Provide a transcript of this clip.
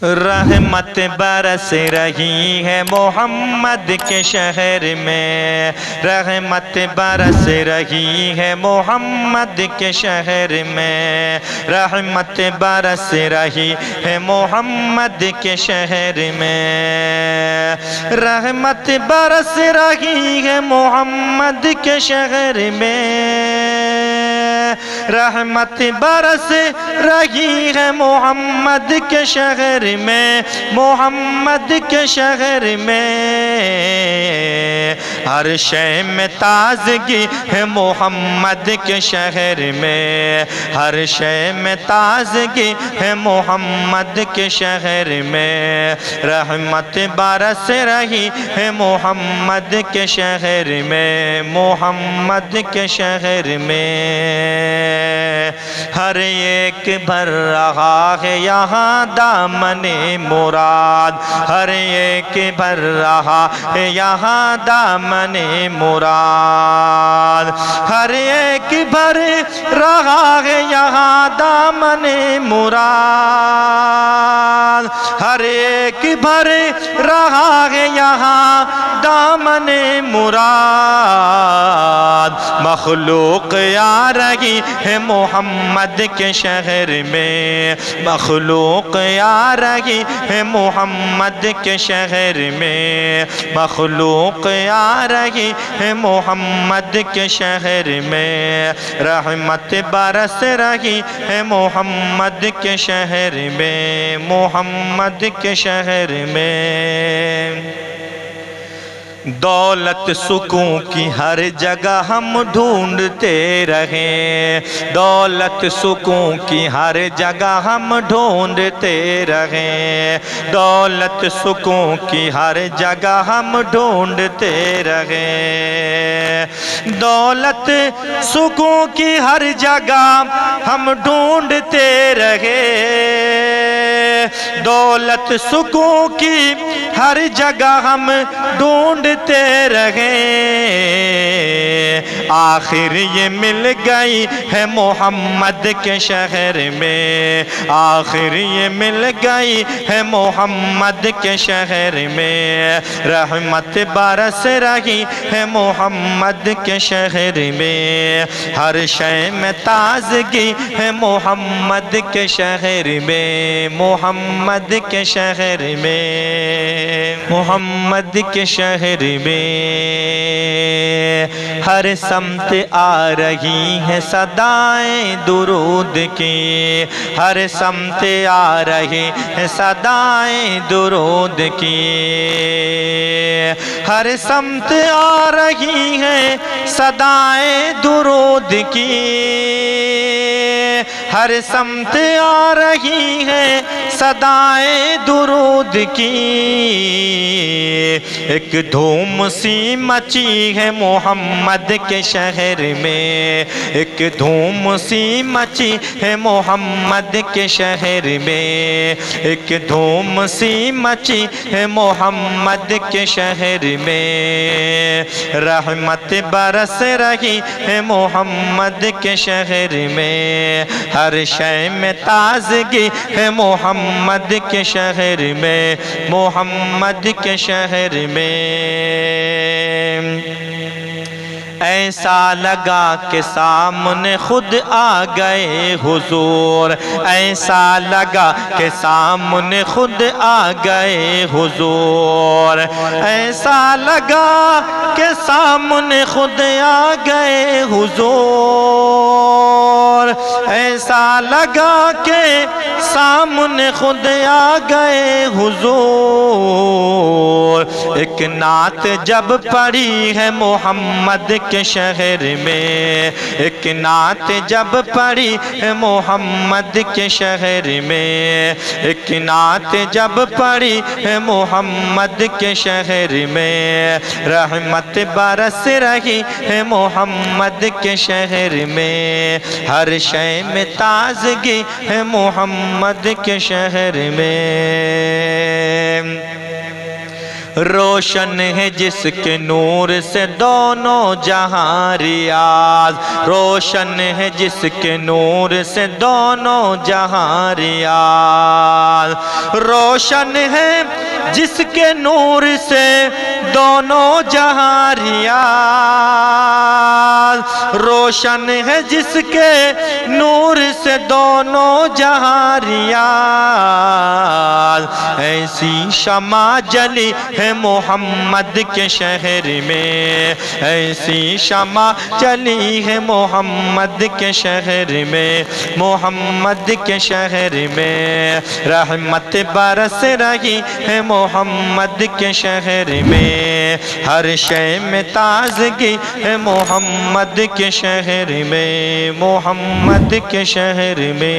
رحمت برس رہی ہے محمد کے شہر میں، رحمت برس رہی ہے محمد کے شہر میں، رحمت برس رہی ہے محمد کے شہر میں، رحمت برس رہی ہے محمد کے شہر میں، رحمت برس رہی ہے محمد کے شہر میں، محمد کے شہر میں، ہر شے میں تازگی ہے محمد کے شہر میں، ہر شے میں تازگی ہے محمد کے شہر میں، رحمت برس رہی ہے محمد کے شہر میں، محمد کے شہر میں، ہر ایک بھر رہا ہے یہاں دامن مراد، ہر ایک بھر رہا ہے یہاں دامن مراد، ہر ایک بھر رہا ہے یہاں دامن مراد، ہر ایک بھر رہا ہے یہاں دامن مراد، مخلوق آ رہی ہے محمد کے شہر میں، مخلوق آ رہی ہے محمد کے شہر میں، مخلوق آ رہی ہے محمد کے شہر میں، رحمت برس رہی ہے محمد کے شہر میں، محمد کے شہر میں، دولت سکون کی ہر جگہ ہم ڈھونڈتے رہیں، دولت سکون کی ہر جگہ ہم ڈھونڈتے رہیں، دولت سکون کی ہر جگہ ہم ڈھونڈتے رہیں، دولت سکون کی ہر جگہ ہم ڈھونڈتے رہیں، دولت سکون کی ہر جگہ ہم ڈھونڈتے رہیں، آخر یہ مل گئی ہے محمد کے شہر میں، آخر یہ مل گئی ہے محمد کے شہر میں، رحمت برس رہی ہے محمد کے شہر میں، ہر شے میں تازگی ہے محمد کے شہر میں، محمد کے شہر میں، محمد کے شہر میں، ہر سمت آ رہی ہے صدائیں درود کی، ہر سمت آ رہی ہے صدائیں درود کی، ہر سمت آ رہی ہے صدائیں درود کی، ہر سمت آ رہی ہے صدائیں درود کی، ایک دھوم سی مچی ہے محمد کے شہر میں، ایک دھوم سی مچی ہے محمد کے شہر میں، ایک دھوم سی مچی ہے محمد کے شہر میں، رحمت برس رہی ہے محمد کے شہر میں، ہر شے میں تازگی ہے محمد کے شہر میں، محمد کے شہر میں، ایسا لگا کہ سامنے خود آ گئے حضور، ایسا لگا کہ سامنے خود آ گئے حضور، ایسا لگا کہ سامنے خود آ گئے حضور، ایسا لگا کہ سامنے خود آ گئے حضور، ایک نعت جب پڑھی ہے محمد کے شہر میں، ایک نعت جب پڑھی ہے محمد کے شہر میں، ایک نعت جب پڑھی ہے محمد کے شہر میں، رحمت برس رہی ہے محمد کے شہر میں، ہر شے میں تازگی ہے محمد کے شہر میں، روشن ہے جس کے نور سے دونوں جہاں ریاض، روشن ہے جس کے نور سے دونوں جہاں ریاض، روشن ہے جس کے نور سے دونوں جہاں ریاض، روشن ہے جس کے نور سے دونوں جہاں ریاض، ایسی شمع جلی ہے محمد کے شہر میں، ایسی شمع جلی ہے محمد کے شہر میں، محمد کے شہر میں رحمت برس رہی ہے محمد کے شہر میں، ہر شے میں تازگی ہے محمد کے شہر میں، محمد کے شہر میں۔